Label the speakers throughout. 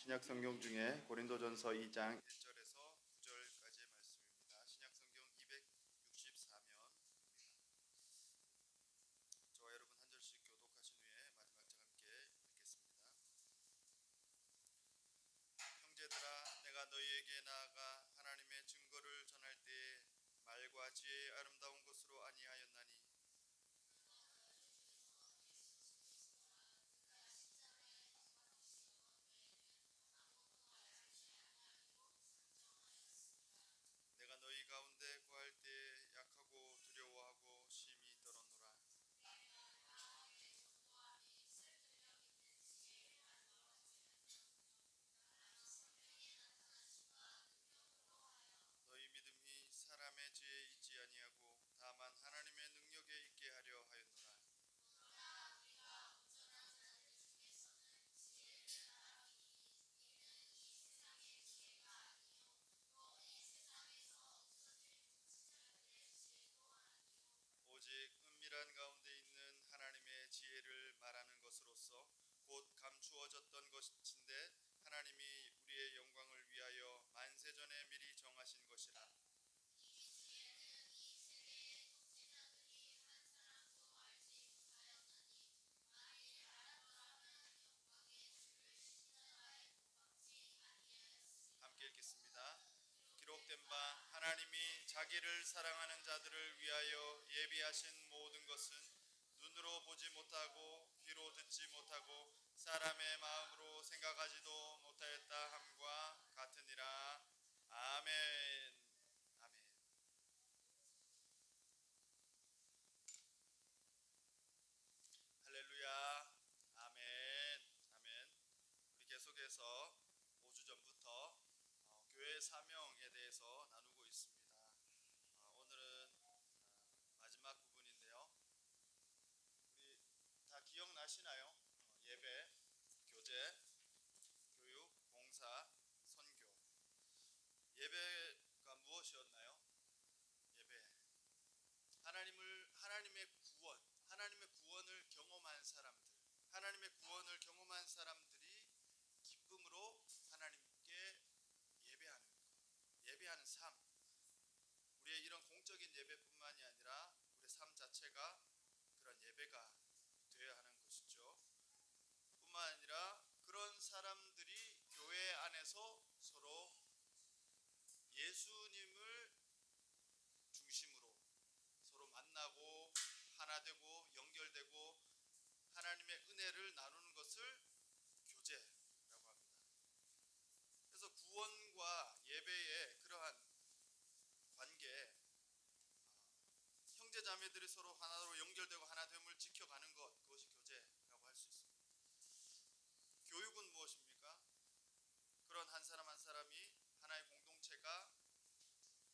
Speaker 1: 신약 성경 중에 고린도전서 2장 1절에서 9절까지의 말씀입니다. 신약 성경 264면입니다. 저와 여러분 한 절씩 교독하신 후에 마지막 절 함께 읽겠습니다. 형제들아, 내가 너희에게 나아가 하나님의 증거를 전할 때에 말과 지혜의 아름다운 것으로 아니하였나니 내가 너희 가운데 구할 때에 약하고 두려워하고 심히 떨었노라. 너희 믿음이 사람의 지혜에 있지 아니하고 다만 하나님의 능력에 있게 하려 하였노라. 오직 은밀한 가운데 있는 하나님의 지혜를 말하는 것으로서 곧 감추어졌던 것인데 하나님이 우리의 영광을 위하여 만세전에 미리 정하신 것이라. 함께 읽겠습니다. 기록된 바 하나님이 자기를 사랑하는 자들을 위하여 예비하신 모든 것은 눈으로 보지 못하고 귀로 듣지 못하고 사람의 마음으로 생각하지도 못하였다 함과 같으니라. 아멘. 아멘. 할렐루야. 아멘. 아멘. 우리 계속해서 5주 전부터 교회 사명에 대해서 나누고 있습니다. 오늘은 마지막 부분인데요. 우리 다 기억나시나요? 예배, 교제, 교육, 봉사, 선교. 예배가 무엇이었나요? 예배. 하나님의 구원을 경험한 사람들, 하나님의 구원을 경험한 사람들이 기쁨으로 하나님께 예배하는 삶. 우리의 이런 공적인 예배뿐만이 아니라 우리의 삶 자체가 그런 예배가 되어야 하는 것이죠. 뿐만 아니라 그런 사람들이 교회 안에서 서로 예수님을 중심으로 서로 만나고 하나 되고 연결되고 하나님의 은혜를 나누는 것을 교제라고 합니다. 그래서 구원과 예배의 그러한 관계, 형제 자매들이 서로 하나로 연결되고 하나됨을 지켜가는 것, 그것이 교제라고 할 수 있습니다. 교육은 무엇입니까? 그런 한 사람 한 사람이 하나의 공동체가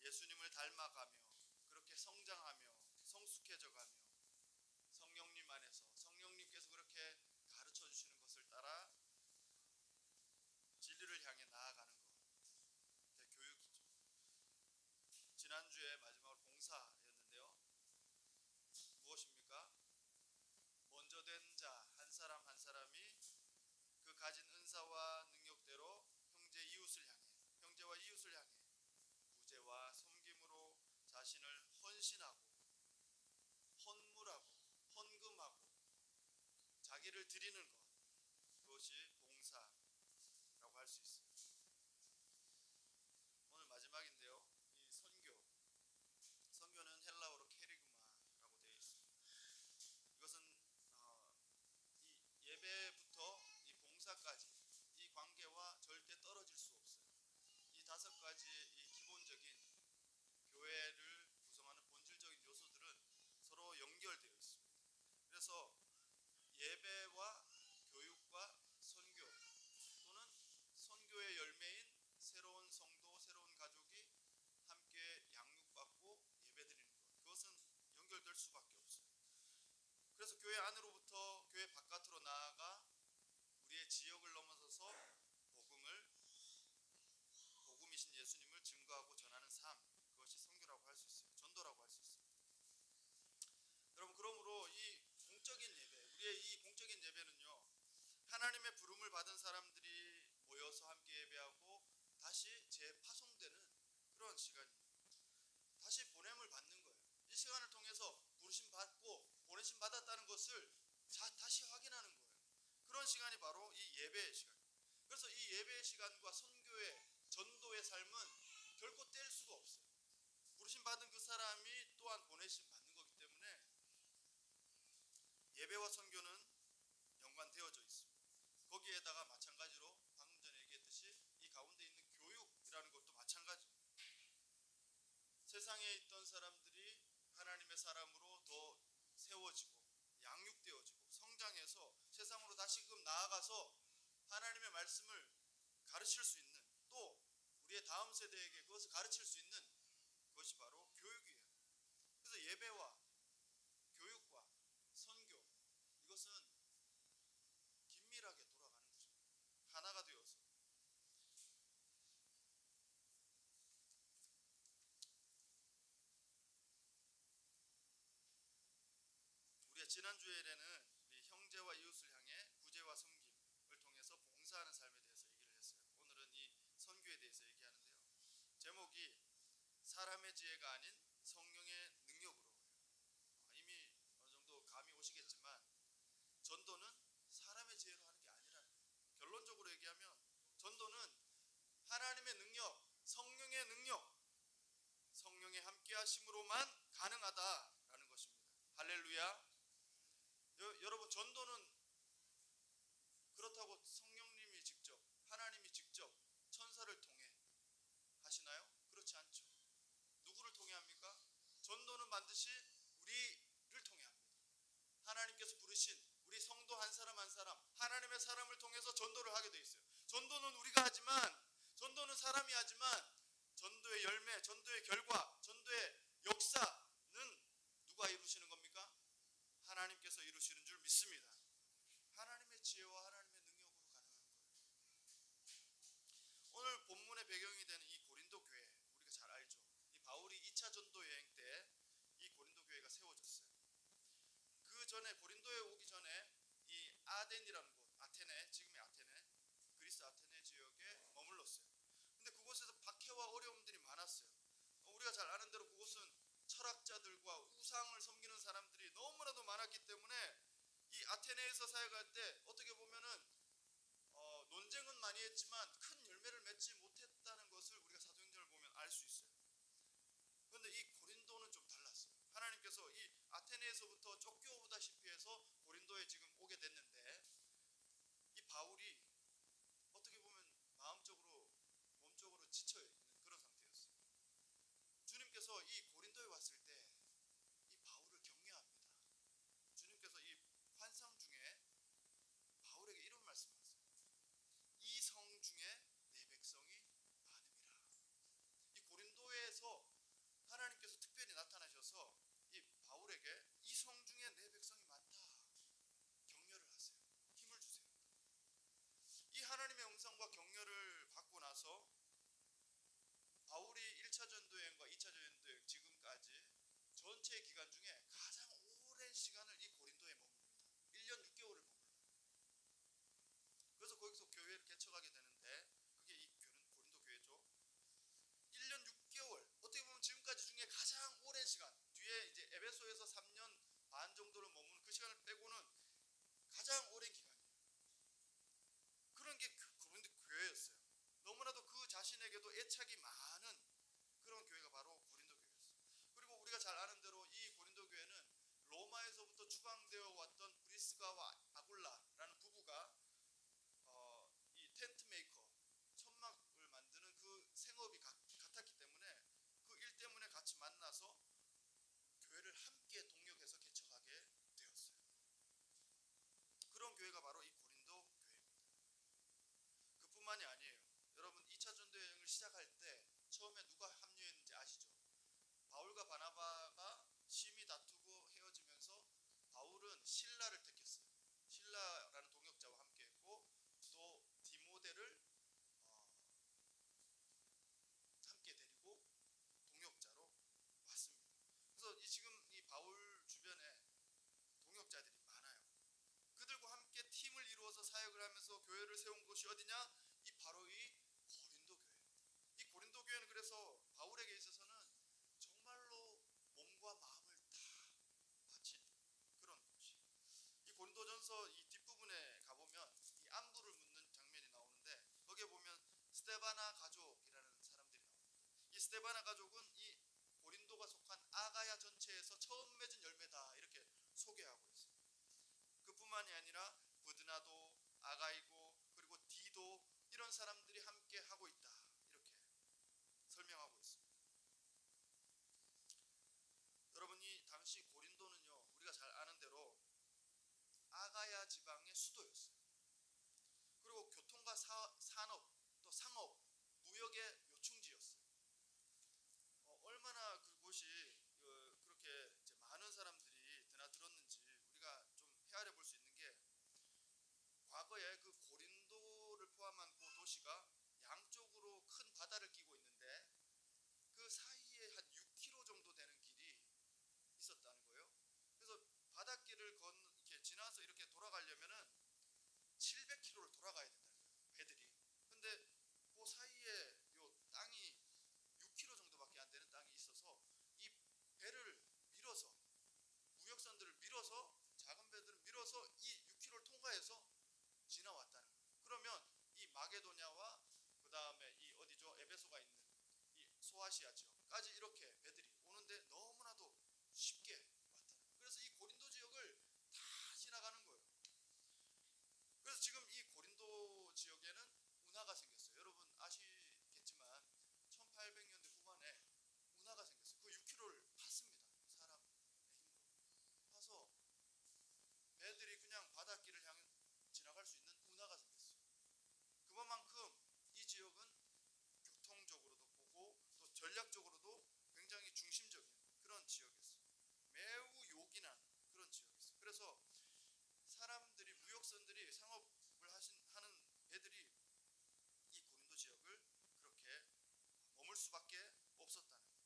Speaker 1: 예수님을 닮아가며 그렇게 성장하며 성숙해져가며 성령님 안에서 성령님께서 그렇게 가르쳐 주시는 것을 따라 진리를 향해 나아가는 것, 그게 교육이죠. 지난주에 마지막으로 봉사였는데요. 무엇입니까? 먼저 된 자 한 사람 한 사람이 그 가진 은사와 능력대로 형제와 이웃을 향해 구제와 섬김으로 자신을 헌신하고 헌물하고 헌금하고 자기를 드리는 것, 그것이 봉사라고 할 수 있습니다. 오늘 마지막인데요. 이 선교는 헬라어로 케리그마라고 되어 있습니다. 이것은 이 예배부터 이 봉사까지 이 관계와 절대 떨어질 수 없어요. 이 5가지의 이 기본적인 교회를 구성하는 본질적인 요소들은 서로 연결되어 있습니다. 그래서 예배와 교육과 선교 또는 선교의 열매인 새로운 성도, 새로운 가족이 함께 양육받고 예배드리는 것, 그것은 연결될 수밖에 없어요. 그래서 교회 안으로부터 교회 바깥으로 나아가 우리의 지역을 넘어서서 복음이신 예수님을 증거하고 전하는 삶, 그것이 선교라고 할 수 있어요. 전도라고 할 수 있습니다. 여러분, 그러므로 이 공적인 예배, 우리의 이 공적인 예배는요, 하나님의 부름을 받은 사람들이 모여서 시간입니다. 다시 보냄을 받는 거예요. 이 시간을 통해서 부르심 받고 보내심 받았다는 것을 다시 확인하는 거예요. 그런 시간이 바로 이 예배의 시간입니다. 그래서 이 예배의 시간과 선교의 전도의 삶은 결코 뗄 수가 없어요. 부르심 받은 그 사람이 또한 보내심 받는 거기 때문에 예배와 선교는 연관되어져 있습니다. 거기에다가 마찬가지로 방금 전에 얘기했듯이 이 가운데 있는 교육이라는 것도 마찬가지입니다. 세상에 있던 사람들이 하나님의 사람으로 더 세워지고 양육되어지고 성장해서 세상으로 다시금 나아가서 하나님의 말씀을 가르칠 수 있는, 또 우리의 다음 세대에게 그것을 가르칠 수 있는 것이 바로 교육이에요. 그래서 예배와 교육과 선교, 이것은 긴밀하게 돌아가는 것입니다. 하나가 되어서. 우리가 지난주에는 우리 형제와 이웃을 향해 구제와 섬김을 통해서 봉사하는 삶에 대해서 얘기를 했어요. 오늘은 이 선교에 대해서 얘기하는데요. 제목이 사람의 지혜가 아닌 성령의 능력으로. 이미 어느 정도 감이 오시겠지만 전도는 사람의 지혜로 하는 게 아니라는 거예요. 결론적으로 얘기하면 전도는 하나님의 능력, 성령의 능력, 성령의 함께 하심으로만 가능하다라는 것입니다. 할렐루야. 여러분, 전도는 그렇다고 성령님이 직접, 하나님이 직접 천사를 통해 하시나요? 그렇지 않죠. 누구를 통해 합니까? 전도는 반드시 우리를 통해 합니다. 하나님께서 부르신 우리 성도 한 사람 한 사람, 하나님의 사람을 통해서 전도를 하게 돼 있어요. 전도는 우리가 하지만, 전도는 사람이 하지만 전도의 열매, 전도의 결과, 전도의 역사는 누가 이루시는 겁니까? 하나님께서 이루시는 줄 믿습니다. 하나님의 지혜와 하나님의 능력으로 가능한 거예요. 오늘 본문의 배경이 되는 이 고린도 교회, 우리가 잘 알죠. 이 바울이 2차 전도 여행 때 이 고린도 교회가 세워졌어요. 그 전에, 고린도에 오기 전에 이 아덴이라는 곳, 아테네, 지금의 아테네, 그리스 아테네 지역에 머물렀어요. 근데 그곳에서 박해와 어려움들이 많았어요. 우리가 잘 아는 대로 그곳은 철학자들과 우상을 섬기는 사람들이 너무나도 많았기 때문에 이 아테네에서 사역할 때 어떻게 보면은 논쟁은 많이 했지만 큰 열매를 맺지 못했다는 것을 우리가 사도행전을 보면 알 수 있어요. 그런데 이 고린도는 좀 달랐어요. 하나님께서 이 아테네에서부터 쫓겨오다시피 해서 고린도에 지금 오게 됐는데, 이 바울이 어떻게 보면 마음적으로, 몸적으로 지쳐있는 그런 상태였어요. 주님께서 이 고린도에 왔을 때 이 바울을 격려합니다. 주님께서 이 환상 중에 바울에게 이런 말씀하세요. 이 성 중에 내 백성이 많음이라. 이 고린도에서 하나님께서 특별히 나타나셔서 이 바울에게 이 성 중에 내 백성이 많다, 격려를 하세요. 힘을 주세요. 이 하나님의 음성과 격려를 받고 나서 바울이 1차 전도여행과 2차 전도여행 지금까지 전체 기간 중에 가장 오랜 시간을 이 고린도에 머뭅니다. 1년 6개월을 머물러요. 그래서 거기서 교회를 개척하게 되는데, 그게 이 교회는 고린도 교회죠. 1년 6개월, 어떻게 보면 지금까지 중에 가장 오랜 시간, 뒤에 이제 에베소에서 3년 반 정도를 머무는 그 시간을 빼고는 가장 오랜 기간이에요. 그런 게 고린도 교회였어요. 너무나도 그 자신에게도 애착이 많은 그런 교회가 바로 고린도 교회였어요. 그리고 우리가 잘 아는 대로 이 고린도 교회는 로마에서부터 주방되어 왔던 브리스가와 아굴라라는 부부가 이 텐트 메이커, 천막을 만드는 그 생업이 같았기 때문에 그 일 때문에 같이 만나서 교회를 함께 동력해서 개척하게 되었어요. 그런 교회가 바로 이 고린도 교회입니다. 그뿐만이 아니에요. 여러분, 2차 전도 여행을 시작할 때 처음에 누가 합류했는지 아시죠? 바울과 바나바가 심히 다투고 헤어지면서 바울은 실라를 택했어요. 실라라는 동역자와 함께 했고, 또 디모데를 함께 데리고 동역자로 왔습니다. 그래서 지금 이 바울 주변에 동역자들이 많아요. 그들과 함께 팀을 이루어서 사역을 하면서 교회를 세운 곳이 어디냐? 이 바로 이 고린도 교회. 이 고린도 교회는 그래서 바울에게 스데바나 가족은 이 고린도가 속한 아가야 전체에서 처음 맺은 열매다 이렇게 소개하고 있어요. 그뿐만이 아니라 브드나도, 아가이고, 그리고 디도 이런 사람들이 함께 하고 있다 이렇게 설명하고 있습니다. 여러분이 당시 고린도는요, 우리가 잘 아는 대로 아가야 지방의 수도였어요. 그리고 교통과 산업, 또 상업, 무역의 요충지였어요. 얼마나 그곳이 그렇게 이제 많은 사람들이 드나들었는지 우리가 좀 헤아려 볼 수 있는 게, 과거에 그 고린도를 포함한 그 도시가 양쪽으로 큰 바다를 끼고 있는데 그 사이에 한 6km 정도 되는 길이 있었다는 거예요. 그래서 바닷길을 이렇게 지나서 이렇게 돌아가려면은 700km를 돌아가야 된다는 거예요, 배들이. 근데 그 사이에 요 땅이 6km 정도밖에 안 되는 땅이 있어서 이 배를 밀어서, 무역선들을 밀어서, 작은 배들을 밀어서 이 6km를 통과해서 지나왔다는 거예요. 그러면 이 마게도냐와 그 다음에 이 어디죠? 에베소가 있는 이 소아시아 지역까지 이렇게 배들이 오는데 너무나도 쉽게 왔다는 거예요. 그래서 이 고린도 지역을 다 지나가는 거예요. 그래서 지금 이 고린도 지역에는 운하가 생겼어요. 여러분 아시겠지만 1800년대 후반에 운하가 생겼어요. 그 6km를 팠습니다. 사람의 힘으로 파서 배들이 그냥 바닷길을 향해 지나갈 수 있는 운하가 생겼어요. 그만큼 이 지역은 교통적으로도 보고 또 전략적으로도 굉장히 중심적인 그런 지역이었어요. 매우 요긴한 그런 지역이었어요. 그래서 사람들이, 무역선들이, 상업을 하는 배들이 이 고린도 지역을 그렇게 머물 수밖에 없었다는 거예요.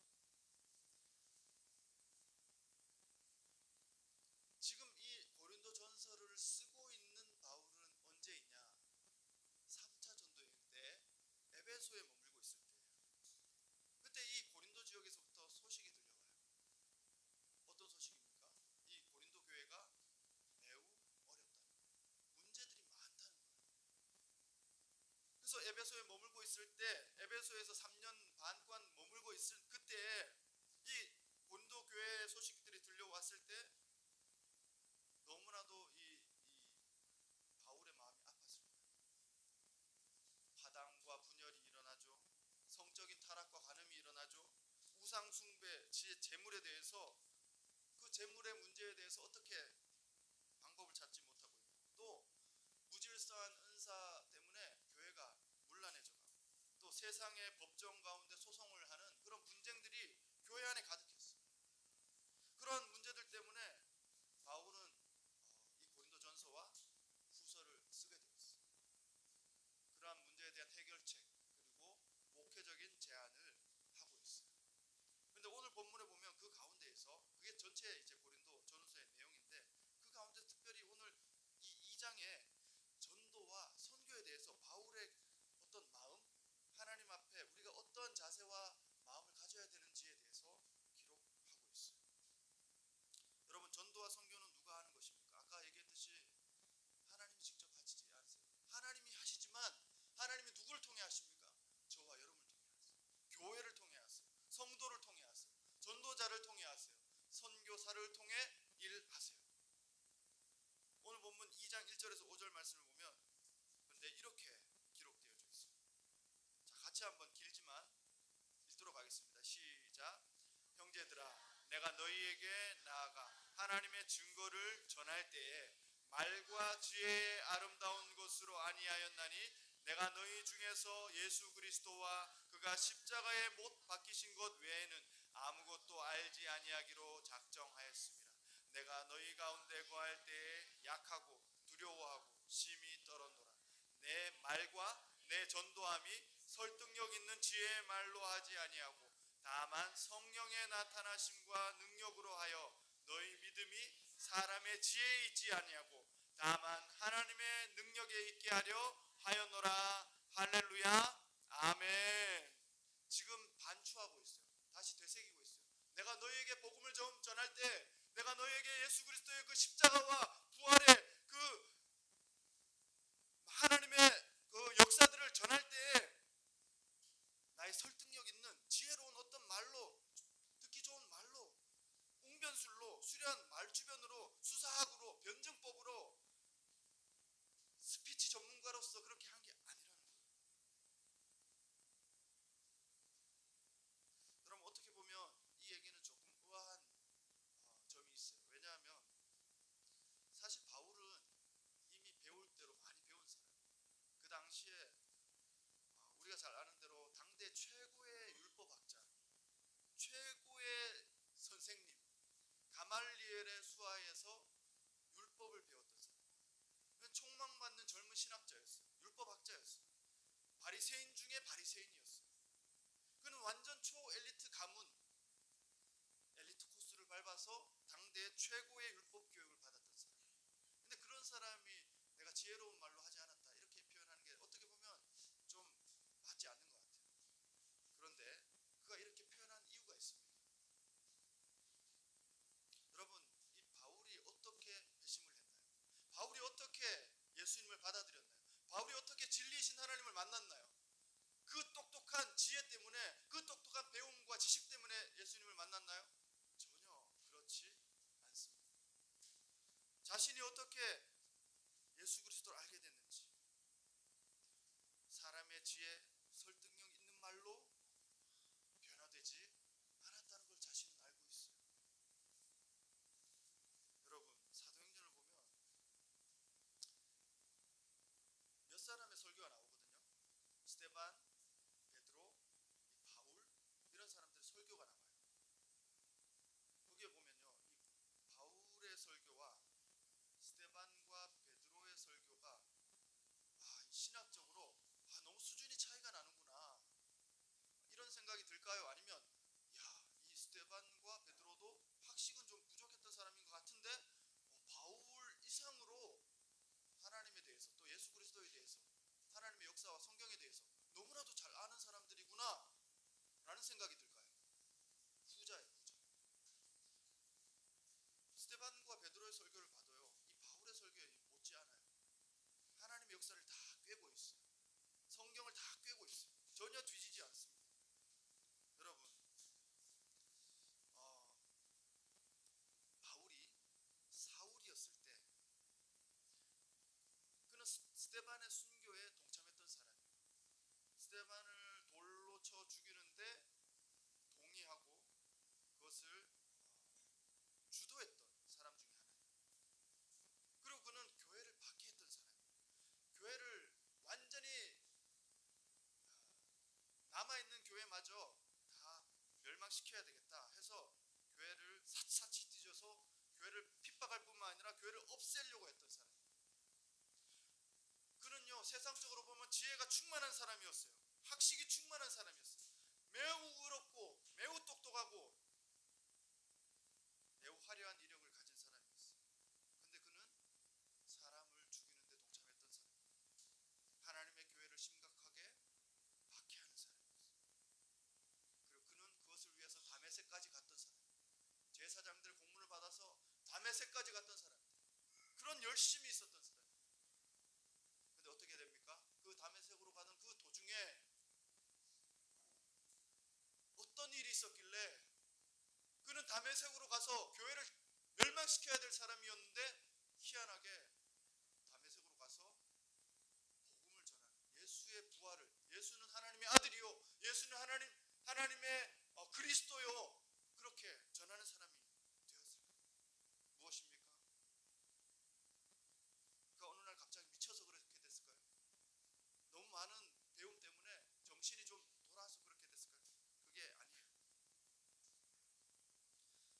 Speaker 1: 지금 이 고린도 전서를 쓰고 있는 바울은 언제 있냐? 3차 전도 여행 때 에베소에 머물고 있을 때예요. 그때 이 고린도 지역에서부터 소식이 들려와요. 어떤 소식입니까? 이 고린도 교회가 매우 어렵다는 거예요. 문제들이 많다는 거예요. 그래서 에베소에 머물고 있을 때, 에베소에서 3년 반간 머물고 있을 그때 이 고린도 교회 소식들이 들려왔을 때 너무나도 이 바울의 마음이 아팠을 거예요. 파당과 분열이 일어나죠. 성적인 타락과 간음이 일어나죠. 우상 숭배, 재물에 대해서, 그 재물의 문제에 대해서 어떻게 방법을 찾지 못하고 있고, 또 무질서한 은사 때문에 교회가 문란해져가고, 또 세상의 법정 가운데 소송을 하는 그런 분쟁들이 교회 안에 가득했어요. 그런 문제들 때문에 바울은 이 고린도 전서와 후서를 쓰게 되었어요. 그러한 문제에 대한 해결책, 그리고 목회적인 제안을 하고 있어요. 그런데 오늘 본문에 보면 그 가운데에서, 그게 전체 이제 고린도 전서의 내용인데, 그 가운데 특별히 오늘 이 2장에 전도와 선교에 대해서 바울의 어떤 마음, 하나님 앞에 우리가 어떤 자세와 마음을 가져야 되는지에 대해서 기록하고 있어요. 여러분, 전도와 선교는 누가 하는 것입니까? 아까 얘기했듯이 하나님이 직접 하시지 않으세요. 하나님이 하시지만 하나님이 누구를 통해 하십니까? 저와 여러분을 통해 하세요. 교회를 통해 하세요. 성도를 통해 하세요. 전도자를 통해 하세요. 선교사를 통해 일하세요. 오늘 본문 2장 1절에서 5절 말씀을 보면 근데 이렇게 기록되어져 있어요. 자, 같이 한번 길지만 읽도록 하겠습니다. 시작. 형제들아, 내가 너희에게 나아가 하나님의 증거를 전할 때에 말과 지혜의 아름다운 것으로 아니하였나니 내가 너희 중에서 예수 그리스도와 그가 십자가에 못 박히신 것 외에는 아무것도 알지 아니하기로 작정하였습니다. 내가 너희 가운데 거할 때에 약하고 두려워하고 심히 떨었노라. 내 말과 내 전도함이 설득력 있는 지혜의 말로 하지 아니하고 다만 성령의 나타나심과 능력으로 하여 너희 믿음이 사람의 지혜에 있지 아니하고 다만 하나님의 능력에 있게 하려 하였노라. 할렐루야. 아멘. 지금 반추하고 있어요. 다시 되새기고 있어요. 내가 너희에게 복음을 전할 때, 내가 너희에게 예수 그리스도의 그 십자가와 부활의 그 하나님의 그 역사들을 전할 때에 나의 설득력 있는 지혜로운 젊은 신학자였어요. 율법학자였어요. 바리새인 중에 바리새인이었어요. 그는 완전 초엘리트 가문, 엘리트 코스를 밟아서 당대 최고의 율법 교육을 받았던 사람. 근데 그런 사람이 내가 지혜로운 말로 하지 않았다 이렇게 표현하는 게 어떻게 보면 좀 맞지 않는 것 같아요. 그런데 그가 이렇게 표현한 이유가 있습니다. 여러분, 이 바울이 어떻게 회심을 했나요? 바울이 어떻게 예수님을 받아들였나요? 바울이 어떻게 진리이신 하나님을 만났나요? 그 똑똑한 지혜 때문에, 그 똑똑한 배움과 지식 때문에 예수님을 만났나요? 전혀 그렇지 않습니다. 자신이 어떻게 예수 그리스도를 알게 됐는지, 사람의 지혜, 설득력 있는 말로 변화되지 않았다는 걸 자신은 알고 있어요. 여러분, 사도행전을 보면 몇 사람의 설교가 나오거든요. 스데반, 베드로, 바울 이런 사람들의 설교가 나와요. 거기에 보면요, 이 바울의 설교와 스데반과 베드로의 설교가 신학적으로 너무 수준이 차이가 나는구나 이런 생각이 들까요? 아니면 이 스데반과 베드로도 학식은 좀 부족했던 사람인 것 같은데 바울 이상으로 하나님에 대해서 또 예수 그리스도에 대해서 하나님의 역사와 성경에 대해서 너무나도 잘 아는 사람들이구나 라는 생각이 들까요? 후자예요, 후자. 스데반과 베드로의 설교를 봐도요, 이 바울의 설교에 못지않아요. 하나님의 역사를 다 꿰고 있어요. 성경을 다 꿰고 있어요. 전혀 뒤지지 않습니다. 여러분, 바울이 사울이었을 때 그는 스데반의 순교에 동참했던 사람이에요. 스데반을 돌로 쳐 죽이는데 동의하고 그것을 주도했던 사람 중에 하나예요. 그리고 그는 교회를 박해했던 사람이에요. 교회를 완전히 남아있는 교회마저 다 멸망시켜야 되겠다 해서 교회를 샅샅이 뒤져서 교회를 핍박할 뿐만 아니라 교회를 없애려고 했던 사람이에요. 그는요, 세상적으로 보면 지혜가 충만한 사람이었어요. 학식이 충만한 사람이었어요. 매우 의롭고 매우 똑똑하고 매우 화려한 이력을 가진 사람이었어요. 근데 그는 사람을 죽이는 데 동참했던 사람이에요. 하나님의 교회를 심각하게 박해하는 사람이었어요. 그리고 그는 그것을 위해서 다메섹까지 갔던 사람이에요. 제사장들의 공문을 받아서 다메섹까지 갔던 사람이에요. 그런 열심이 있었던 사람이에요. 근데 어떻게 됩니까? 그 다메섹으로 가는 그 도중에 어떤 일이 있었길래 그는 다메섹으로 가서 교회를 멸망시켜야 될 사람이었는데 희한하게 다메섹으로 가서 복음을 전하는, 예수의 부활을, 예수는 하나님의 아들이요, 예수는 하나님의 그리스도요, 그렇게 전하는 사람이 되었을까요? 무엇입니까? 그가 어느 날 갑자기 미쳐서 그렇게 됐을까요? 너무 많은 배움 때문에 정신이 좀 돌아서 그렇게 됐을까요? 그게 아니에요.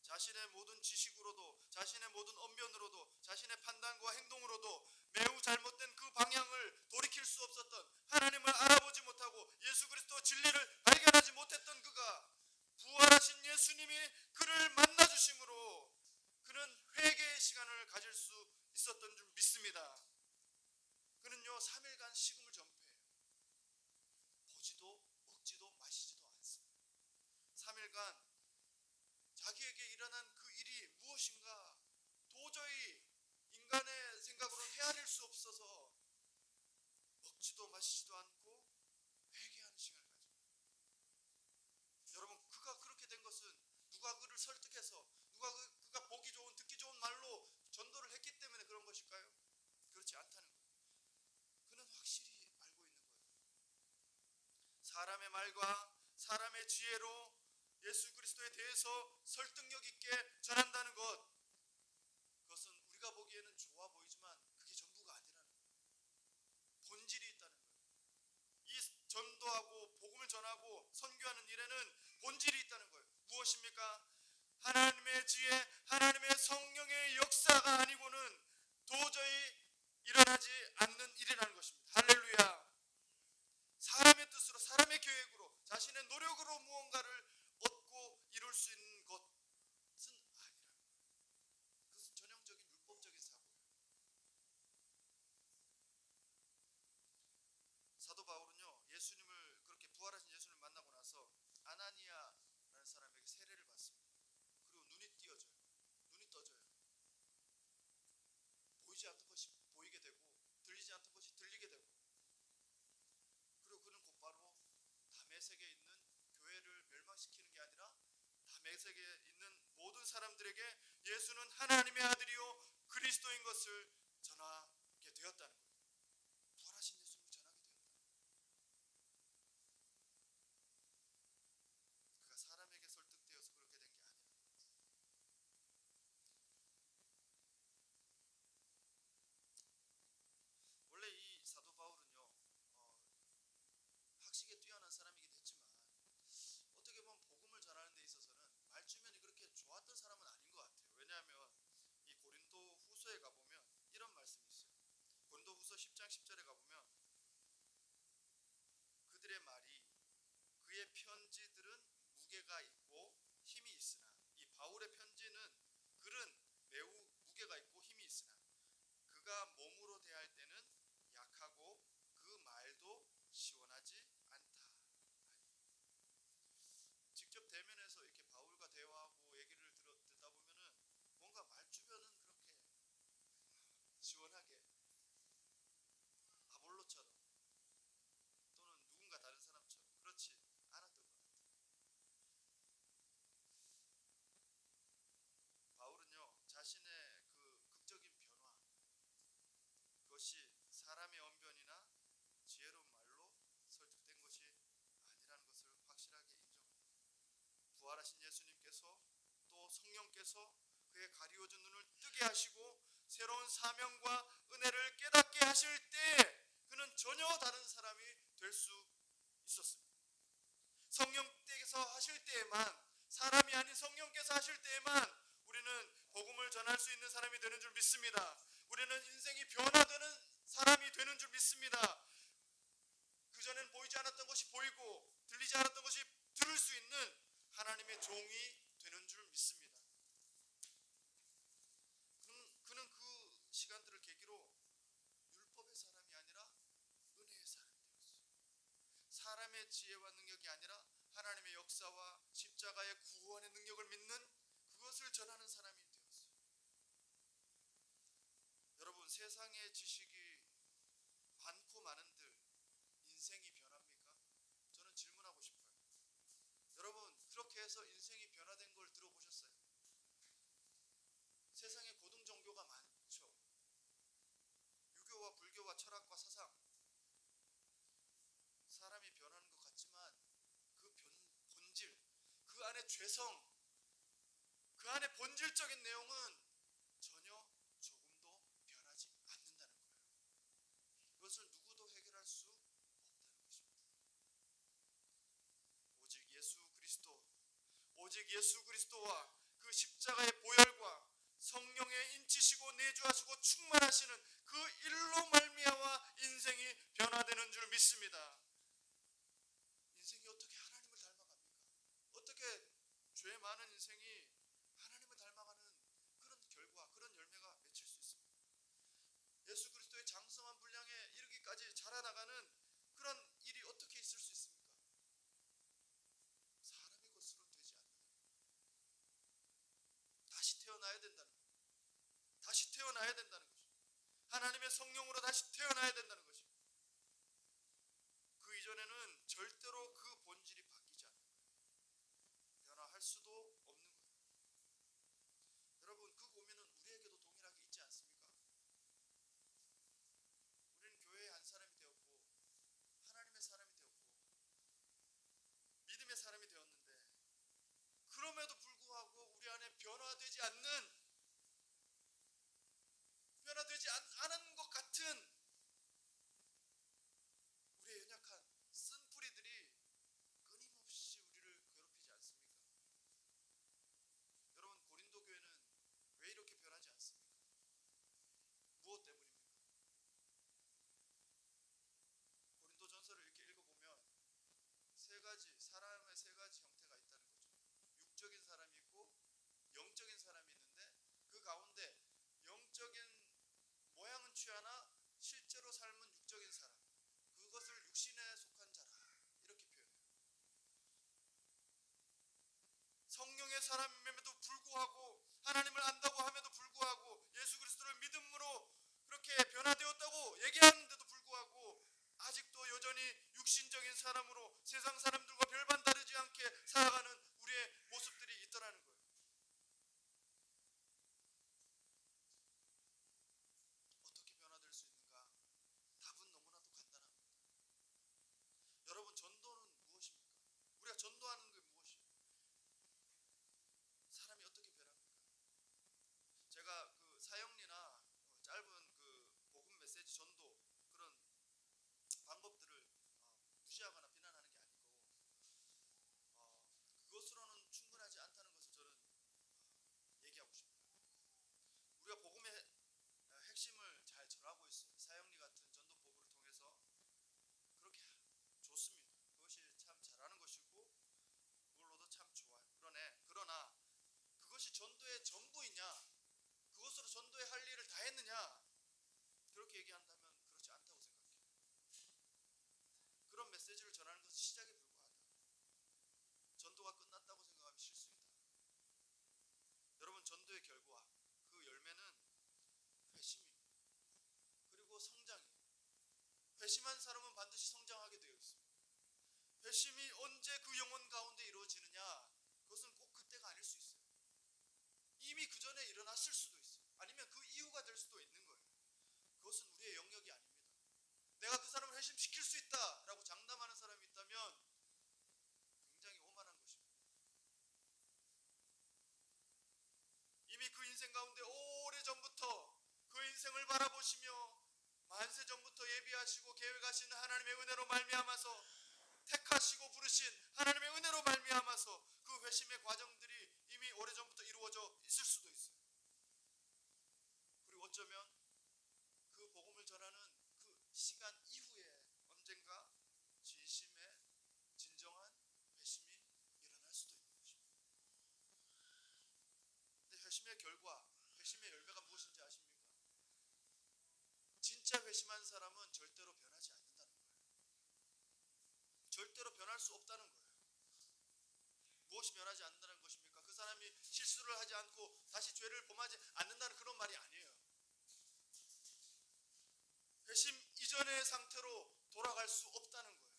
Speaker 1: 자신의 모든 지식으로도, 자신의 모든 언변으로도, 자신의 판단과 행동으로도 매우 잘못된 그 방향을 돌이킬 수 없었던, 하나님을 알아보지 못하고 예수 그리스도 진리를 발견하지 못했던 그가 부활하신 예수님이 그를 만나주심으로 그는 회개의 시간을 가질 수 있었던 줄 믿습니다. 그는요, 3일간 식음을 전폐해요. 보지도 먹지도 마시지도 않습니다. 3일간 자기에게 일어난 그 일이 무엇인가 도저히 인간의 생각으로는 헤아릴 수 없어서 먹지도 마시지도 않고 회개하는 시간을 가집니다. 여러분, 그가 그렇게 된 것은 누가 그를 설득해서, 그가 보기 좋은, 듣기 좋은 말로 전도를 했기 때문에 그런 것일까요? 그렇지 않다는 거예요. 그는 확실히 알고 있는 거예요. 사람의 말과 사람의 지혜로 예수 그리스도에 대해서 설득력 있게 전한다는 것, 그것은 우리가 보기에는 좋아 보이지만 그게 전부가 아니라는 거예요. 본질이 있다는 거예요. 이 전도하고 복음을 전하고 선교하는 일에는 본질이 있다는 거예요. 무엇입니까? 하나님의 지혜, 하나님의 성령의 역사가 아니고는 도저히 일어나지 않는 일이라는 것입니다. 할렐루야. 사람의 뜻으로 사람의 계획으로 자신의 노력으로 무언가를 얻고 이룰 수 있는 것은 아니라 그것은 전형적인 율법적인 사고예요. 사도 바울은요, 예수님을 그렇게 부활하신 예수님을 만나고 나서 아나니아라는 사람에게 세례를 받습니다. 그리고 눈이 띄어져요. 눈이 떠져요. 보이지 않던 것이 보이게 되고 들리지 않던 것이 들리게 되고, 그리고 그는 곧바로 다메섹에 있는 교회를 멸망시키는 게 아니라 다메섹에 있는 모든 사람들에게 예수는 하나님의 아들이요 그리스도인 것을 전하게 되었다는 거예요. 부활하신 예수님을 전하게 되었다. 그가 사람에게 설득되어서 그렇게 된 게 아니라 원래 이 사도 바울은요, 학식에 뛰어난 사람이긴 했지만 어떻게 보면 복음을 전하는 데 있어서는 말주변이 그렇게 좋았던 사람은 아닌 것 같아요. 왜냐하면 이 고린도 후서에 가보면 이런 말씀이 있어요. 고린도 후서 10장 10절에 가보면 그들의 말이 그의 편지들은 무게가 있고 힘이 있으나, 이 바울의 편지는 글은 매우 무게가 있고 힘이 있으나 그가 몸으로 대할 때는 약하고 그 말도 시원하지 않다. 직접 대면해서 이렇게 바울과 대화하고 얘기를 듣다 보면은 뭔가 말주변은 그렇게 시원하게 아볼로처럼 또는 누군가 다른 사람처럼 그렇지 않았던 것 같아요. 바울은요, 자신의 그 극적인 변화, 그것이 사람의 언변이나 지혜로운 말로 설득된 것이 아니라는 것을 확실하게 인정합니다. 부활하신 예수님께서 또 성령께서 그의 가리워진 눈을 뜨게 하시고 새로운 사명과 은혜를 깨닫게 하실 때 그는 전혀 다른 사람이 될 수 있었습니다. 성령께서 하실 때에만, 사람이 아닌 성령께서 하실 때에만 우리는 복음을 전할 수 있는 사람이 되는 줄 믿습니다. 우리는 인생이 변화되는 사람이 되는 줄 믿습니다. 그전엔 보이지 않았던 것이 보이고 들리지 않았던 것이 들을 수 있는 하나님의 종이 되는 줄 믿습니다. 그는 그 시간들을 계기로 율법의 사람이 아니라 은혜의 사람이 되었어요. 사람의 지혜와 능력이 아니라 하나님의 역사와 십자가의 구원의 능력을 믿는 그것을 전하는 사람이 되었어요. 여러분, 세상의 지식이 많고 많은들 인생이 변합니까? 저는 질문하고 싶어요. 여러분, 그렇게 해서 인생이 변화된 걸 들어보셨어요? 세상에 고등 종교가 많죠. 유교와 불교와 철학과 사상, 사람이 변하는 것 같지만 그 본질, 그 안에 죄성, 그 안에 본질적인 내용은 전혀 조금도 변하지 않는다는 거예요. 그것을 누구도 해결할 수 없다는 것입니다. 오직 예수 그리스도와 그 십자가의 보혈과 성령의 인치시고 내주하시고 충만하시는 그 일로 말미암아 인생이 변화되는 줄 믿습니다. 인생이 어떻게 하나님을 닮아갑니까? 어떻게 죄 많은 인생이 하나님을 닮아가는 그런 결과, 그런 열매가 맺힐 수 있습니까? 예수 그리스도의 장성한 분량에 이르기까지 자라나가는 그런 일이 어떻게 있을 수 있습니까? 사람의 것으로는 되지 않는, 다시 태어나야 된다는 거예요. 다시 태어나야 된다는 것입니다. 하나님의 성령으로 다시 태어나야 된다는 것입니다. 그 이전에는 절대로 그 본질이 바뀌지 않는 거예요. 변화할 수도 없는 거예요. 여러분, 그 고민은 우리에게도 동일하게 있지 않습니까? 우리는 교회의 한 사람이 되었고 하나님의 사람이 되었고 믿음의 사람이 되었는데 그럼에도 불구하고 우리 안에 변화되지 않는 것 같은 우리의 연약한 쓴뿌리들이 끊임없이 우리를 괴롭히지 않습니까? 여러분, 고린도 교회는 왜 이렇게 변하지 않습니까? 무엇 때문입니까? 사람의 세 가지 형태가 있다는 거죠. 육적인 사람이 있고 영적인 사람이 있는데 그 가운데 영적인 모양은 취하나 실제로 삶은 육적인 사람, 그것을 육신에 속한 자라 이렇게 표현해요. 성령의 사람임에도 불구하고 하나님을 안다고 함에도 불구하고 예수 그리스도를 믿음으로 그렇게 변화되었다고 얘기하는데도 불구하고 아직도 여전히 육신적인 사람으로 세상 사람들과 별반 다르지 않게 살아가는 우리의 모습들이 있더라는 거예요. 어떻게 변화될 수 있는가? 답은 너무나도 간단합니다. 여러분, 전도는 무엇입니까? 우리가 전도하는 게 무엇이에요? 사람이 어떻게 변합니까? 제가 그 사형리나 짧은 그 복음 메시지 전도 그런 방법들을 무시하거나 비난하는 게 아니고 그것으로는 충분하지 않다는 것을 저는 얘기하고 싶어요. 우리가 복음의 핵심을 잘 전하고 있어요. 사형리 같은 전도법을 통해서 그렇게 좋습니다. 그것이 참 잘하는 것이고 그걸로도 참 좋아요. 그러나 그것이 전도의 전부이냐? 그것으로 전도의 할 일을 다 했느냐? 그렇게 얘기한다면 그렇지 않다고 생각해요. 그런 메시지를 전하는 것은 시작에 불과하다. 전도가 끝났다고 생각하면 실수이다. 여러분, 전도의 결과, 그 열매는 회심입니다. 그리고 성장이에요. 회심한 사람은 반드시 성장하게 되어 있습니다. 회심이 언제 그 영혼 가운데 이루어지느냐? 그것은 꼭 그때가 아닐 수 있어요. 이미 그 전에 일어났을 수도 있어요. 아니면 그 이유가 될 수도 있는 거예요. 그것은 우리의 영역이 아닙니다. 내가 그 사람을 회심시킬 수 있다라고 장담하는 사람이 있다면 굉장히 오만한 것입니다. 이미 그 인생 가운데 오래전부터 그 인생을 바라보시며 만세 전부터 예비하시고 계획하시는 하나님의 은혜로 말미암아서 택하시고 부르신 하나님의 은혜로 말미암아서 그 회심의 과정들이 이미 오래전부터 이루어져 있을 수도 있어요. 그리고 어쩌면 그 복음을 전하는 그 시간 이후에 언젠가 진심의 진정한 회심이 일어날 수도 있는 것입니다. 근데 회심의 결과, 회심의 열매가 무엇인지 아십니까? 진짜 회심한 사람은 절대로 변하지 않는다는 거예요. 절대로 변할 수 없다는 거예요. 무엇이 변하지 않는다는 것입니까? 그 사람이 실수를 하지 않고 다시 죄를 범하지 않는다는 그런 말이 아니에요. 회심 이전의 상태로 돌아갈 수 없다는 거예요.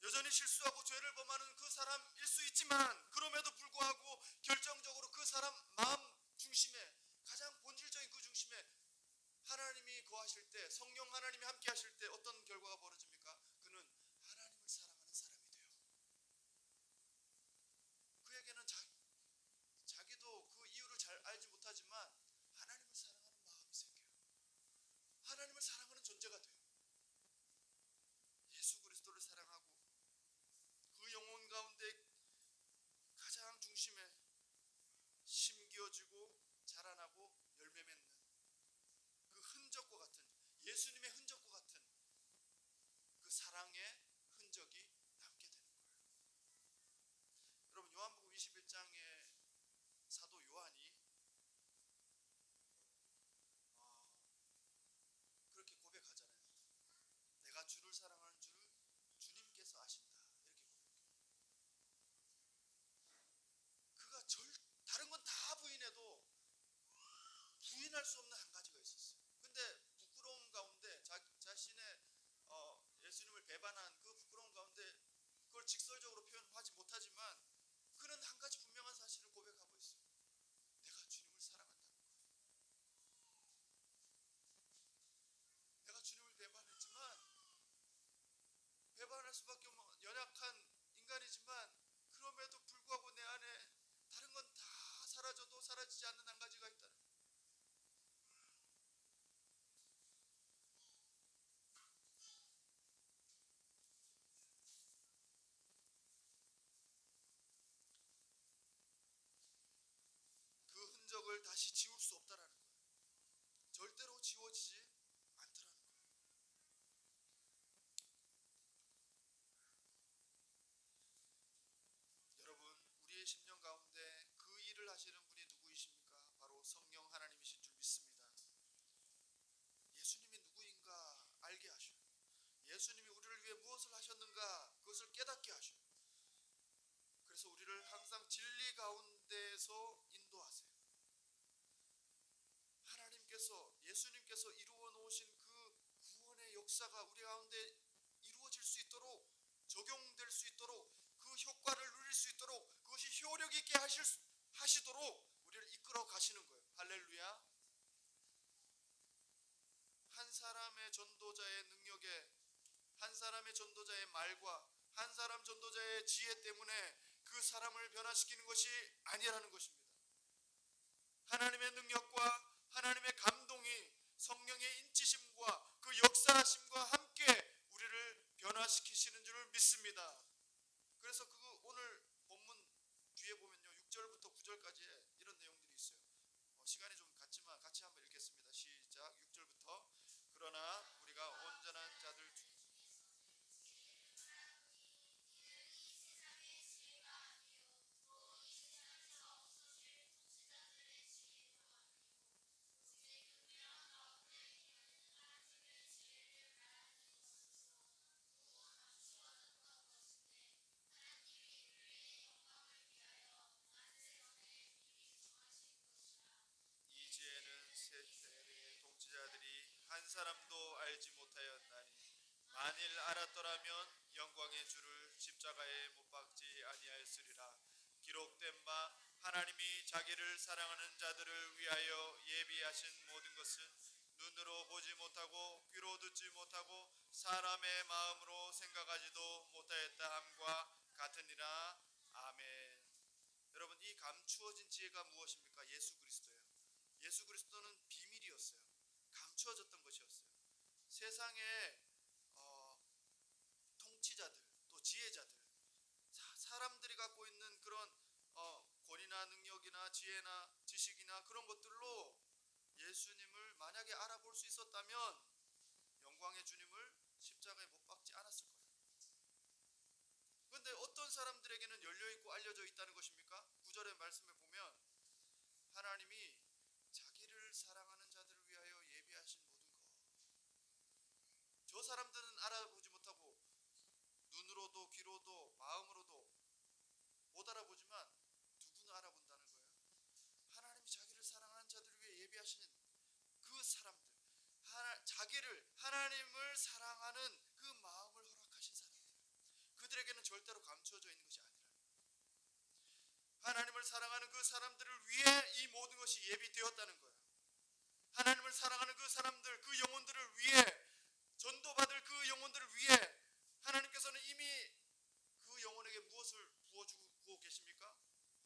Speaker 1: 여전히 실수하고 죄를 범하는 그 사람일 수 있지만 그럼에도 불구하고 결정적으로 그 사람 마음 중심에, 가장 본질적인 그 중심에 하나님이 거하실 때, 성령 하나님이 함께 하실 때 어떤 결과가 벌어집니까? 그는 하나님을 사랑하는 사람이 돼요. 그에게는 자기도 그 이유를 잘 알지 못하지만 하나님을 사랑하는 마음이 생겨요. 하나님을 사랑하는 존재가 돼요. 예수 그리스도를 사랑하고 그 영혼 가운데 가장 중심에 심겨지고 자라나고 열매 맺는 그 흔적과 같은, 예수님의 흔적과 같은 그 사랑의 흔적이 남게 되는 거예요. 여러분, 요한복음 21장에 사도 요한이 그렇게 고백하잖아요. 내가 주를 사랑하는 줄을 주님께서 아신다. 이렇게 고백해요. 그가 다른 건 다 부인해도 부인할 수 없는 한 가지가 있었어요. 근데 부끄러움 가운데 자신의 예수님을 배반한 그 부끄러움 가운데 그걸 직설적으로 표현하지 못하지만 그는 한 가지 분명한 사실을 고백하고 있어요. 내가 주님을 사랑한다는 거예요. 내가 주님을 배반했지만, 배반할 수밖에 없는 연약한 인간이지만 그럼에도 불구하고 내 안에 다른 건 다 사라져도 사라지지 않는 한 가지가 있다는 거예요. 그 흔적을 다시 지울 수 없다라는 거예요. 절대로 지워지지 않더라는 거예요. 무엇을 하셨는가 그것을 깨닫게 하셔요. 그래서 우리를 항상 진리 가운데서 인도하세요. 하나님께서 예수님께서 이루어 놓으신 그 구원의 역사가 우리 가운데 이루어질 수 있도록 적용될 수 있도록 그 효과를 누릴 수 있도록 그것이 효력 있게 하시도록 우리를 이끌어 가시는 거예요. 할렐루야. 한 사람의 전도자의 능력에 한 사람의 전도자의 말과 한 사람 전도자의 지혜 때문에 그 사람을 변화시키는 것이 아니라는 것입니다. 하나님의 능력과 하나님의 감동이 성령의 인치심과 그 역사하심과 함께 우리를 변화시키시는 줄을 믿습니다. 그래서 그 오늘 본문 뒤에 보면요 6절부터 9절까지 이런 내용들이 있어요. 시간이 좀 갔지만 같이 한번 읽겠습니다. 시작. 6절부터 그러나 우리가 온전한 자들 이제는 세대의 통치자들이 한 사람도 알지 못하였나니 만일 알았더라면 영광의 주를 십자가에 못 박지 아니하였으리라. 기록된 바 하나님이 자기를 사랑하는 자들을 위하여 예비하신 모든 것은 눈으로 보지 못하고 귀로 듣지 못하고 사람의 마음으로 생각하지도 못하였다 함과 같으니라. 아멘. 여러분 이 감추어진 지혜가 무엇입니까? 예수 그리스도예요. 예수 그리스도는 비밀이었어요. 감추어졌던 것이었어요. 세상의 통치자들 또 지혜자들 사람들이 갖고 있는 그런 권위나 능력이나 지혜나 지식이나 그런 것들로 예수님을 만약에 알아볼 수 있었다면 영광의 주님을 십자가에 못 박지 않았을 거예요. 그런데 어떤 사람들에게는 열려있고 알려져 있다는 것입니까? 9절의 말씀에 보면 하나님이 자기를 사랑하는 자들을 위하여 예비하신 모든 것, 저 사람들은 알아보지 못하고 눈으로도 귀로도 마음으로도 못 알아보지만 누구는 알아본다는 거예요. 하나님이 자기를 사랑하는 자들을 위해 예비하신 그 사람들, 하나님을 사랑하는 그 마음을 허락하신 사람들, 그들에게는 절대로 감추어져 있는 것이 아니라는 거예요. 하나님을 사랑하는 그 사람들을 위해 이 모든 것이 예비되었다는 거예요. 하나님을 사랑하는 그 사람들, 그 영혼들을 위해, 전도받을 그 영혼들을 위해 하나님께서는 이미 그 영혼에게 무엇을 부어주고 계십니까?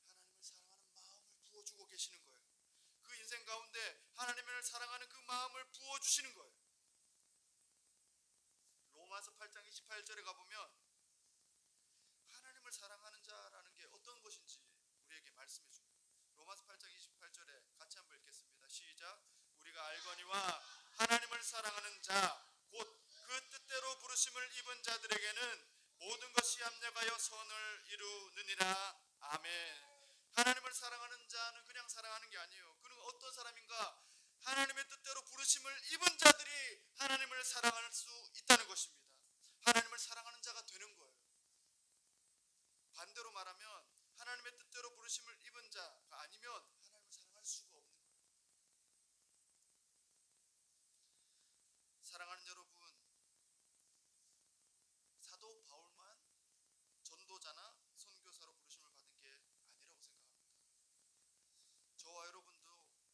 Speaker 1: 하나님을 사랑하는 마음을 부어주고 계시는 거예요. 그 인생 가운데 하나님을 사랑하는 그 마음을 부어주시는 거예요. 로마서 8장 28절에 가보면 하나님을 사랑하는 자라는 게 어떤 것인지 우리에게 말씀해 줍니다. 로마서 8장 28절에 같이 한번 읽겠습니다. 시작. 우리가 알거니와 하나님을 사랑하는 자 곧 그 뜻대로 부르심을 입은 자들에게는 모든 것이 합력하여 선을 이루느니라. 아멘. 하나님을 사랑하는 자는 그냥 사랑하는 게 아니에요. 그는 어떤 사람인가? 하나님의 뜻대로 부르심을 입은 자들이 하나님을 사랑할 수 있다는 것입니다. 하나님을 사랑하는 자가 되는 거예요. 반대로 말하면 하나님의 뜻대로 부르심을 입은 자가 아니면 하나님을 사랑할 수가 없는 거예요. 사랑하는 여러분, 사도 바울만 전도자나 선교사로 부르심을 받은 게 아니라고 생각합니다. 저와 여러분도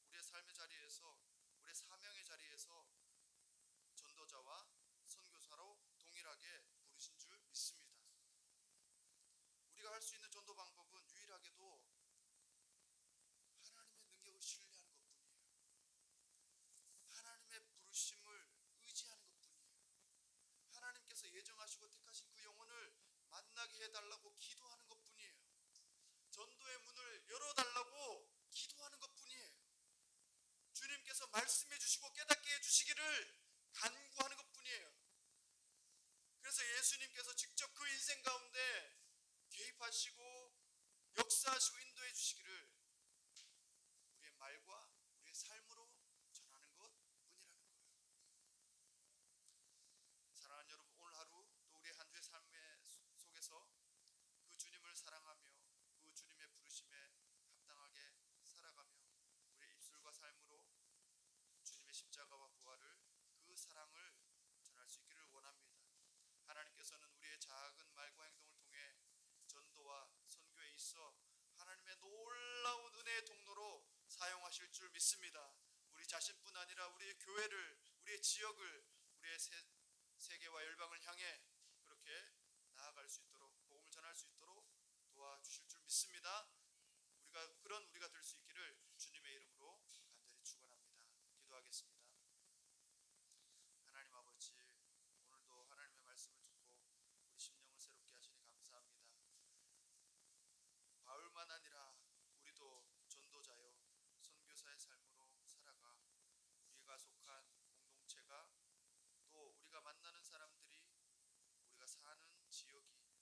Speaker 1: 우리의 삶의 자리에서, 우리의 사명의 자리에서 전도자와 선교사로 동일하게 부르신 줄 믿습니다. 우리가 할 수 있는 전도 방법은 유일하게도 하나님의 능력을 신뢰하는 것뿐이에요. 하나님의 부르심을 의지하는 것뿐이에요. 하나님께서 예정하시고 택하신 그 영혼을 만나게 해달라고 기도하는 것뿐이에요. 전도의 문을 열어달라고 기도하는 것뿐이에요. 주님께서 말씀해 주시고 깨닫게 해주시기를 간구하는 것뿐이에요. 그래서 예수님께서 직접 그 인생 가운데 개입하시고 역사하시고 인도해 주시기를 우리의 말과 우리의 삶으로 전하는 것뿐이라는 거예요. 사랑하는 여러분, 오늘 하루 또 우리의 한 주의 십자가와 부활을 그 사랑을 전할 수 있기를 원합니다. 하나님께서는 우리의 작은 말과 행동을 통해 전도와 선교에 있어 하나님의 놀라운 은혜의 통로로 사용하실 줄 믿습니다. 우리 자신뿐 아니라 우리의 교회를, 우리의 지역을, 우리의 세계와 열방을 향해 그렇게 나아갈 수 있도록, 복음을 전할 수 있도록 도와주실 줄 믿습니다. 우리가 될 수 있기를 주님의 이름으로 간절히 축원합니다. 기도하겠습니다. 하나님 아버지, 오늘도 하나님의 말씀을 듣고 우리 심령을 새롭게 하시니 감사합니다. 바울만 아니라 우리도 전도자요 선교사의 삶으로 살아가 우리가 속한 공동체가 또 우리가 만나는 사람들이 우리가 사는 지역이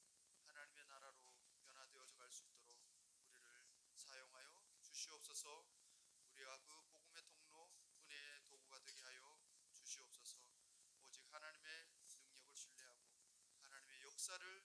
Speaker 1: 하나님의 나라로 변화되어져 갈 수 있도록 우리를 사용하여 주시옵소서. 우리가 그 복음의 통로, 은혜의 도구가 되게 하여 주시옵소서. 오직 하나님의 능력을 신뢰하고 하나님의 역사를